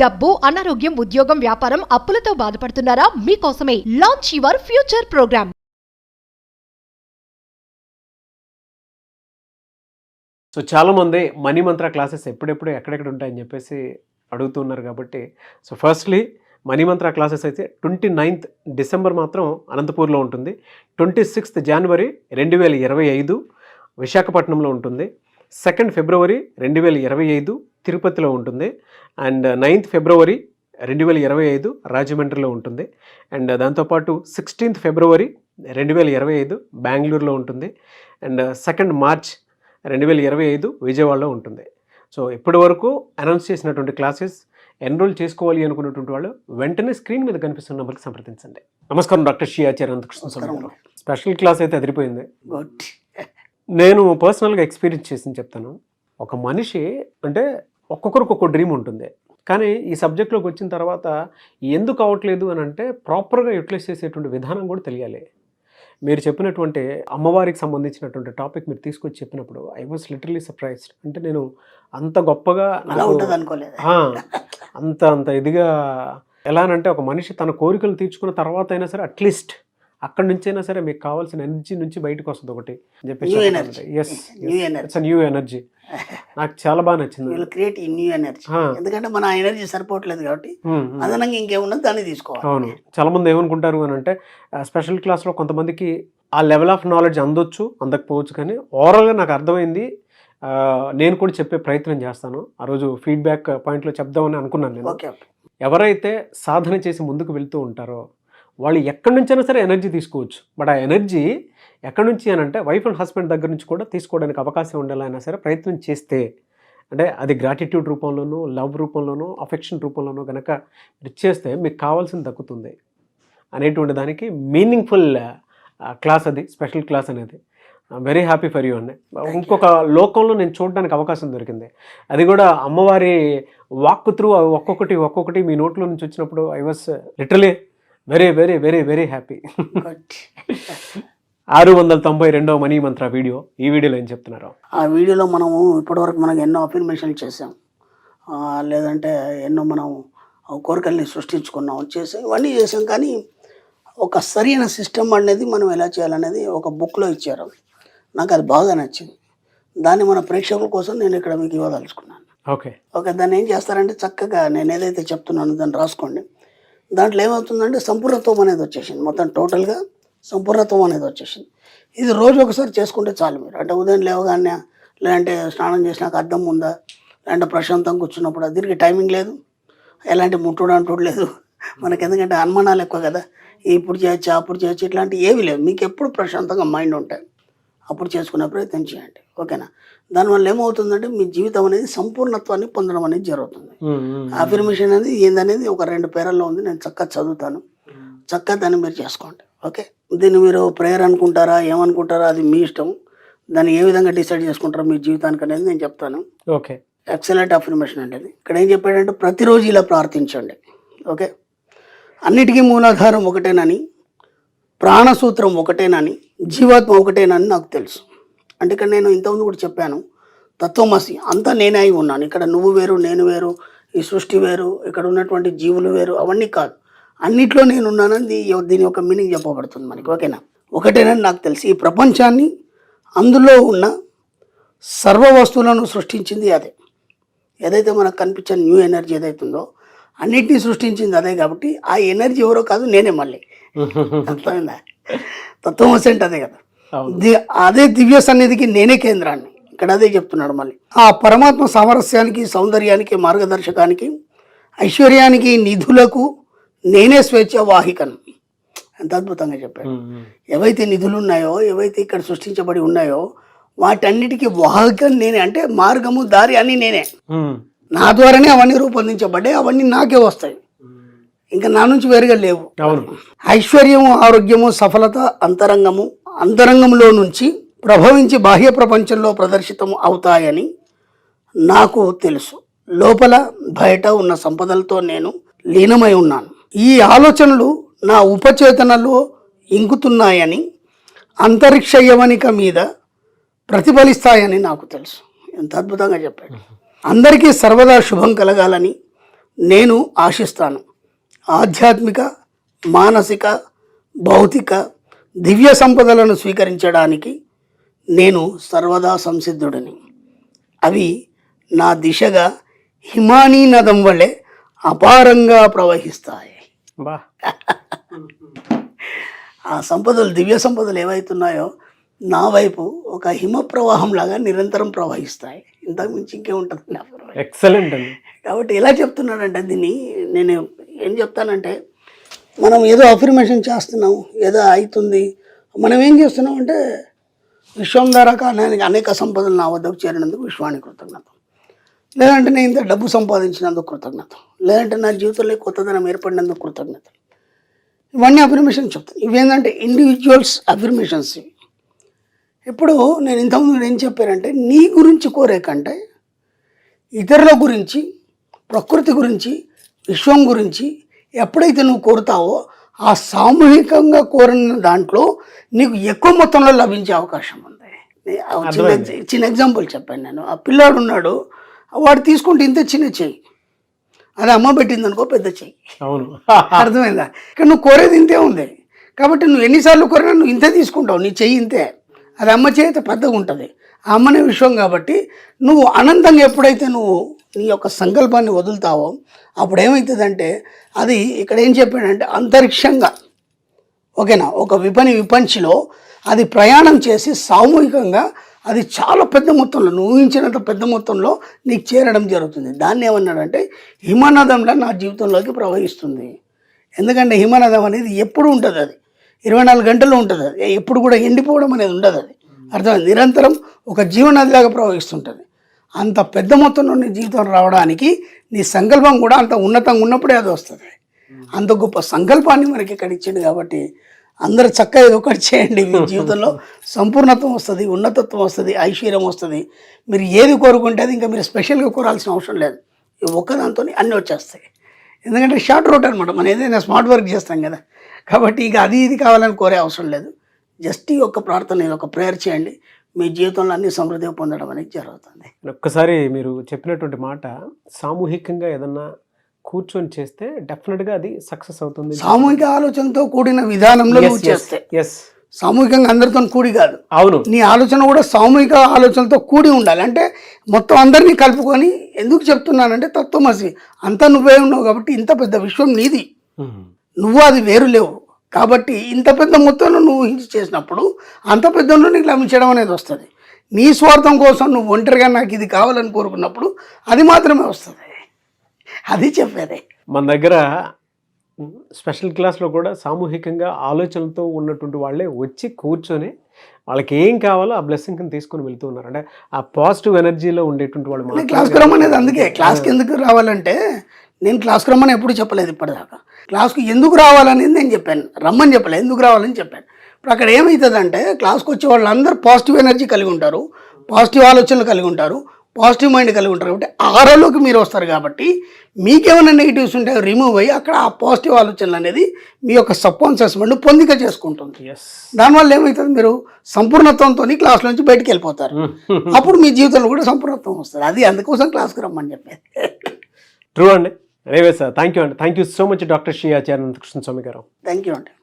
డబ్బు, అనారోగ్యం, ఉద్యోగం, వ్యాపారం, అప్పులతో బాధపడుతున్నారా? మీకోసమే launch your future program. So చాలామంది మనీ మంత్ర క్లాసెస్ ఎప్పుడెప్పుడు ఎక్కడెక్కడ ఉంటాయని చెప్పేసి అడుగుతున్నారు కాబట్టి so firstly money mantra classes అయితే 29th డిసెంబర్ మాత్రం అనంతపూర్లో ఉంటుంది. 26th జనవరి 2025 విశాఖపట్నంలో ఉంటుంది. 2nd ఫిబ్రవరి 2025 తిరుపతిలో ఉంటుంది. అండ్ 9th ఫిబ్రవరి 2025 రాజమండ్రిలో ఉంటుంది. అండ్ దాంతోపాటు 16th ఫిబ్రవరి 2025 బెంగళూరులో ఉంటుంది. అండ్ 2nd మార్చ్ 2025 విజయవాడలో ఉంటుంది. సో ఇప్పటి వరకు అనౌన్స్ చేసినటువంటి క్లాసెస్ ఎన్రోల్ చేసుకోవాలి అనుకున్నటువంటి వాళ్ళు వెంటనే స్క్రీన్ మీద కనిపిస్తున్న నెంబర్కి సంప్రదించండి. నమస్కారం డాక్టర్ శ్రీ ఆచార్య అనంతకృష్ణ స్వామి గారు. స్పెషల్ క్లాస్ అయితే అదిరిపోయింది. నేను పర్సనల్గా ఎక్స్పీరియన్స్ చేసింది చెప్తాను. ఒక మనిషి అంటే ఒక్కొక్కరికి ఒక్కొక్క డ్రీమ్ ఉంటుంది. కానీ ఈ సబ్జెక్ట్లోకి వచ్చిన తర్వాత ఎందుకు అవ్వట్లేదు అని అంటే ప్రాపర్గా యూటిలైజ్ చేసేటువంటి విధానం కూడా తెలియాలి. మీరు చెప్పినటువంటి అమ్మవారికి సంబంధించినటువంటి టాపిక్ మీరు తీసుకొచ్చి చెప్పినప్పుడు ఐ వాజ్ లిటరలీ సర్ప్రైజ్డ్. అంటే నేను అంత గొప్పగా అంత ఇదిగా ఎలానంటే ఒక మనిషి తన కోరికలు తీర్చుకున్న తర్వాత అయినా సరే అట్లీస్ట్ అక్కడి నుంచి అయినా సరే మీకు కావాల్సిన ఎనర్జీ నుంచి బయటకు వస్తుంది ఒకటి అని చెప్పేసి. ఎస్, న్యూ ఎనర్జీ నాకు చాలా బాగా నచ్చింది. క్రియేట్ న్యూ ఎనర్జీ, ఎందుకంటే మన ఎనర్జీ సరిపోవట్లేదు కాబట్టి అదనంగా ఇంకేమున్నది దాన్ని తీసుకోవాలి. అవును, చాలా మంది ఏమనుకుంటారు అని అంటే స్పెషల్ క్లాస్లో కొంతమందికి ఆ లెవెల్ ఆఫ్ నాలెడ్జ్ అందొచ్చు అందకపోవచ్చు, కానీ ఓవరాల్గా నాకు అర్థమైంది. నేను కూడా చెప్పే ప్రయత్నం చేస్తాను. ఆ రోజు ఫీడ్బ్యాక్ పాయింట్లో చెప్దామని అనుకున్నాను నేను. ఎవరైతే సాధన చేసి ముందుకు వెళ్తూ ఉంటారో వాళ్ళు ఎక్కడి నుంచైనా సరే ఎనర్జీ తీసుకోవచ్చు. బట్ ఆ ఎనర్జీ ఎక్కడి నుంచి అని అంటే వైఫ్ అండ్ హస్బెండ్ దగ్గర నుంచి కూడా తీసుకోవడానికి అవకాశం ఉండాలైనా సరే ప్రయత్నం చేస్తే, అంటే అది గ్రాటిట్యూడ్ రూపంలోనూ, లవ్ రూపంలోనూ, అఫెక్షన్ రూపంలోనూ కనుక చేస్తే మీకు కావాల్సింది దక్కుతుంది అనేటువంటి దానికి మీనింగ్ఫుల్ క్లాస్ అది, స్పెషల్ క్లాస్ అనేది. వెరీ హ్యాపీ ఫర్ యూ అండి. ఇంకొక లోకంలో నేను చూడడానికి అవకాశం దొరికింది. అది కూడా అమ్మవారి వాక్ త్రూ ఒక్కొక్కటి మీ నోట్లో నుంచి వచ్చినప్పుడు I was literally very very very very happy. 692వ మనీ మంత్ర వీడియో. ఈ వీడియోలో ఏం చెప్తున్నారు? ఆ వీడియోలో మనము ఇప్పటివరకు మనకు ఎన్నో అఫర్మేషన్లు చేసాం, లేదంటే ఎన్నో మనం కోరికల్ని సృష్టించుకున్నాం, చేసాం, ఇవన్నీ చేసాం. కానీ ఒక సరైన సిస్టమ్ అనేది మనం ఎలా చేయాలనేది ఒక బుక్లో ఇచ్చారు. నాకు అది బాగా నచ్చింది. దాన్ని మన ప్రేక్షకుల కోసం నేను ఇక్కడ మీకు ఇవ్వదలుచుకున్నాను. ఓకే, దాన్ని ఏం చేస్తారంటే చక్కగా నేను ఏదైతే చెప్తున్నానో దాన్ని రాసుకోండి. దాంట్లో ఏమవుతుందంటే సంపూర్ణత్వం అనేది వచ్చేసింది. మొత్తం టోటల్గా సంపూర్ణత్వం అనేది వచ్చేసింది. ఇది రోజు ఒకసారి చేసుకుంటే చాలు. మీరు అంటే ఉదయం లేవగానే, లేదంటే స్నానం చేసినాక అద్దం ఉందా, లేదంటే ప్రశాంతంగా కూర్చున్నప్పుడు, దీనికి టైమింగ్ లేదు, ఎలాంటి ముట్టుడు అంటుడు లేదు మనకి. ఎందుకంటే అనుమానాలు ఎక్కువ కదా, ఇప్పుడు చేయొచ్చు అప్పుడు చేయొచ్చు ఇట్లాంటివి ఏవి లేవు. మీకు ఎప్పుడు ప్రశాంతంగా మైండ్ ఉంటాయి, అప్పుడు చేసుకునే ప్రయత్నం చేయండి. ఓకేనా? దానివల్ల ఏమవుతుందంటే మీ జీవితం అనేది సంపూర్ణత్వాన్ని పొందడం అనేది జరుగుతుంది. అఫర్మేషన్ అనేది ఏందనేది ఒక 2 పేరాల్లో ఉంది, నేను చక్కగా చదువుతాను. చక్కగా దాన్ని మీరు చేసుకోండి. ఓకే, దీన్ని మీరు ప్రేయర్ అనుకుంటారా ఏమనుకుంటారా అది మీ ఇష్టం. దాన్ని ఏ విధంగా డిసైడ్ చేసుకుంటారో మీ జీవితానికి అనేది నేను చెప్తాను. ఓకే, ఎక్సలెంట్ అఫర్మేషన్ అనేది. ఇక్కడ ఏం చెప్పాడంటే ప్రతిరోజు ఇలా ప్రార్థించండి. ఓకే, అన్నిటికీ మూలాధారం ఒకటేనని, ప్రాణసూత్రం ఒకటేనని, జీవాత్మ ఒకటేనని నాకు తెలుసు. అంటే ఇక్కడ నేను ఇంతకుముందు కూడా చెప్పాను, తత్వమసి అంతా నేనే అయి ఉన్నాను. ఇక్కడ నువ్వు వేరు, నేను వేరు, ఈ సృష్టి వేరు, ఇక్కడ ఉన్నటువంటి జీవులు వేరు, అవన్నీ కాదు, అన్నిట్లో నేను ఉన్నానని దీని యొక్క మీనింగ్ చెప్పబడుతుంది మనకి. ఓకేనా? ఒకటేనని నాకు తెలిసి ఈ ప్రపంచాన్ని, అందులో ఉన్న సర్వ వస్తువులను సృష్టించింది అదే. ఏదైతే మనకు కనిపించే న్యూ ఎనర్జీ ఏదైతుందో అన్నిటినీ సృష్టించింది అదే. కాబట్టి ఆ ఎనర్జీ ఎవరో కాదు, నేనే. మళ్ళీ అర్థమైందా? తత్వమసి అంటే అదే కదా, అదే దివ్య సన్నిధికి నేనే కేంద్రాన్ని. ఇక్కడ అదే చెప్తున్నాడు. మళ్ళీ ఆ పరమాత్మ సామరస్యానికి, సౌందర్యానికి, మార్గదర్శకానికి, ఐశ్వర్యానికి, నిధులకు నేనే స్వేచ్ఛ వాహికను. ఎంత అద్భుతంగా చెప్పాడు. ఏవైతే నిధులు ఉన్నాయో, ఏవైతే ఇక్కడ సృష్టించబడి ఉన్నాయో వాటన్నిటికీ వాహకం నేనే. అంటే మార్గము, దారి అన్నీ నేనే. నా ద్వారానే అవన్నీ రూపొందించబడ్డాయి, అవన్నీ నాకే వస్తాయి, ఇంకా నా నుంచి వేరుగా లేవు. ఐశ్వర్యము, ఆరోగ్యము, సఫలత అంతరంగంలో నుంచి ప్రభవించి బాహ్య ప్రపంచంలో ప్రదర్శితం అవుతాయని నాకు తెలుసు. లోపల బయట ఉన్న సంపదలతో నేను లీనమై ఉన్నాను. ఈ ఆలోచనలు నా ఉపచేతనలో ఇంకుతున్నాయని, అంతరిక్ష యవనిక మీద ప్రతిఫలిస్తాయని నాకు తెలుసు. ఎంత అద్భుతంగా చెప్పాడు. అందరికీ సర్వదా శుభం కలగాలని, నేను ఆశిస్తాను. ఆధ్యాత్మిక, మానసిక, భౌతిక, దివ్య సంపదలను స్వీకరించడానికి నేను సర్వదా సంసిద్ధుడిని. అవి నా దిశగా హిమానీ నదం వలె అపారంగా ప్రవహిస్తాయి. బా ఆ సంపదలు, దివ్య సంపదలు ఏవైతున్నాయో నా వైపు ఒక హిమ ప్రవాహం లాగా నిరంతరం ప్రవహిస్తాయి. ఇంతకు మించి ఇంకేముంటుంది నా ప్రవాహం. ఎక్సలెంట్ అండి. కాబట్టి ఎలా చెప్తున్నానంటే దీన్ని నేను ఏం చెప్తానంటే, మనం ఏదో అఫర్మేషన్ చేస్తున్నాం, ఏదో అవుతుంది, మనం ఏం చేస్తున్నాం అంటే విశ్వం ద్వారా కానీ అనేక సంపదలు నా వద్దకు చేరినందుకు విశ్వానికి కృతజ్ఞత, లేదంటే నేను ఇంత డబ్బు సంపాదించినందుకు కృతజ్ఞత, లేదంటే నా జీవితంలో కొత్తదనం ఏర్పడినందుకు కృతజ్ఞత. ఇవన్నీ అఫర్మేషన్ చెప్తాను. ఇవేంటంటే ఇండివిజువల్స్ అఫర్మేషన్స్. ఇప్పుడు నేను ఇంతకుముందు ఏం చెప్పానంటే, నీ గురించి కోరే కంటే ఇతరుల గురించి, ప్రకృతి గురించి, విశ్వం గురించి ఎప్పుడైతే నువ్వు కోరుతావో ఆ సామూహికంగా కోరిన దాంట్లో నీకు ఎక్కువ మొత్తంలో లభించే అవకాశం ఉంది. చిన్న ఎగ్జాంపుల్ చెప్పాను నేను. ఆ పిల్లాడు ఉన్నాడు, వాడు తీసుకుంటే ఇంత చిన్న చెయ్యి, అది అమ్మ పెట్టింది అనుకో పెద్ద చెయ్యి. అవును. అర్థమైందా? ఇక్కడ నువ్వు కోరేది ఇంతే ఉంది కాబట్టి నువ్వు ఎన్నిసార్లు కోరినా నువ్వు ఇంతే తీసుకుంటావు. నీ చెయ్యి ఇంతే, అది అమ్మ చేత పెద్దగా ఉంటుంది. ఆ అమ్మనే విశ్వం కాబట్టి నువ్వు అనంతంగా ఎప్పుడైతే నువ్వు నీ యొక్క సంకల్పాన్ని వదులుతావో అప్పుడు ఏమవుతుందంటే, అది ఇక్కడ ఏం చెప్పాడంటే అంతరిక్షంగా, ఓకేనా, ఒక విపంచిలో అది ప్రయాణం చేసి సామూహికంగా అది చాలా పెద్ద మొత్తంలో, నువ్వు ఊహించినంత పెద్ద మొత్తంలో నీకు చేరడం జరుగుతుంది. దాన్ని ఏమన్నాడంటే హిమనదంలా నా జీవితంలోకి ప్రవహిస్తుంది. ఎందుకంటే హిమనదం అనేది ఎప్పుడు ఉంటుంది, అది 24 గంటలు ఉంటుంది, అది ఎప్పుడు కూడా ఎండిపోవడం అనేది ఉండదు. అది అర్థమైంది. నిరంతరం ఒక జీవనదిలాగా ప్రవహిస్తుంటుంది. అంత పెద్ద మొత్తంలో నీ జీవితం రావడానికి నీ సంకల్పం కూడా అంత ఉన్నతంగా ఉన్నప్పుడే అది వస్తుంది. అంత గొప్ప సంకల్పాన్ని మనకి ఇక్కడ ఇచ్చింది కాబట్టి అందరూ చక్కగా ఇది ఒకటి చేయండి. మీ జీవితంలో సంపూర్ణత్వం వస్తుంది, ఉన్నతత్వం వస్తుంది, ఐశ్వర్యం వస్తుంది. మీరు ఏది కోరుకుంటే అది ఇంకా మీరు స్పెషల్గా కోరాల్సిన అవసరం లేదు. ఈ ఒక్కదాంతో అన్నీ వచ్చేస్తాయి. ఎందుకంటే షార్ట్ రూట్ అనమాట. మనం ఏదైనా స్మార్ట్ వర్క్ చేస్తాం కదా, కాబట్టి ఇక అది ఇది కావాలని కోరే అవసరం లేదు. జస్ట్ ఈ ఒక్క ప్రార్థన, ఇది ఒక ప్రేయర్ చేయండి, మీ జీవితంలో అన్ని సమృద్ధిగా పొందడం అనేది జరుగుతుంది. ఒక్కసారి మీరు చెప్పినటువంటి మాట, సామూహికంగా ఏదన్నా కూర్చొని చేస్తే డెఫినెట్గా అది సక్సెస్ అవుతుంది. సామూహిక ఆలోచనతో కూడిన విధానంలో నువ్వు చేస్తే, సామూహికంగా అందరితో కూడి కాదు, అవును, నీ ఆలోచన కూడా సామూహిక ఆలోచనతో కూడి ఉండాలి. అంటే మొత్తం అందరినీ కలుపుకొని, ఎందుకు చెప్తున్నానంటే తత్వమసి అంతా నువ్వే ఉన్నావు కాబట్టి ఇంత పెద్ద విశ్వం నీది, నువ్వు అది వేరు లేవు కాబట్టి ఇంత పెద్ద మొత్తంలో నువ్వు ఊహించి చేసినప్పుడు అంత పెద్దలో నీకు లభించడం అనేది వస్తుంది. నీ స్వార్థం కోసం నువ్వు ఒంటరిగా నాకు ఇది కావాలని కోరుకున్నప్పుడు అది మాత్రమే వస్తుంది. అది చెప్పేది. మన దగ్గర స్పెషల్ క్లాస్లో కూడా సామూహికంగా ఆలోచనలతో ఉన్నటువంటి వాళ్ళే వచ్చి కూర్చొని వాళ్ళకి ఏం కావాలో ఆ బ్లెస్సింగ్ తీసుకొని వెళ్తూ ఉన్నారు. అంటే ఆ పాజిటివ్ ఎనర్జీలో ఉండేటువంటి వాళ్ళు. క్లాస్కి రమ్మనేది అందుకే. క్లాస్కి ఎందుకు రావాలంటే, నేను క్లాస్కి రమ్మని ఎప్పుడు చెప్పలేదు ఇప్పటిదాకా. క్లాస్కి ఎందుకు రావాలనేది నేను చెప్పాను, రమ్మని చెప్పలేదు, ఎందుకు రావాలని చెప్పాను. ఇప్పుడు అక్కడ ఏమవుతుందంటే, క్లాస్కి వచ్చే వాళ్ళందరూ పాజిటివ్ ఎనర్జీ కలిగి ఉంటారు, పాజిటివ్ ఆలోచనలు కలిగి ఉంటారు, పాజిటివ్ మైండ్ కలిగి ఉంటారు. కాబట్టి ఆరాలోకి మీరు వస్తారు కాబట్టి మీకేమైనా నెగిటివ్స్ ఉంటే రిమూవ్ అయ్యి అక్కడ ఆ పాజిటివ్ ఆలోచనలు అనేది మీ యొక్క సబ్కాన్షియస్ మైండ్ పొందిక చేసుకుంటుంది. దానివల్ల ఏమవుతుంది, మీరు సంపూర్ణత్వంతో క్లాస్ నుంచి బయటకు వెళ్ళిపోతారు. అప్పుడు మీ జీవితంలో కూడా సంపూర్ణత్వం వస్తుంది. అది అందుకోసం క్లాస్కి రమ్మని చెప్పేది. ట్రూ అండి. ఎనీవే సార్, థ్యాంక్ యూ అండి. Thank you so much doctor Shri Acharya Anantakrishna Swami గారు. థ్యాంక్ యూ అండి.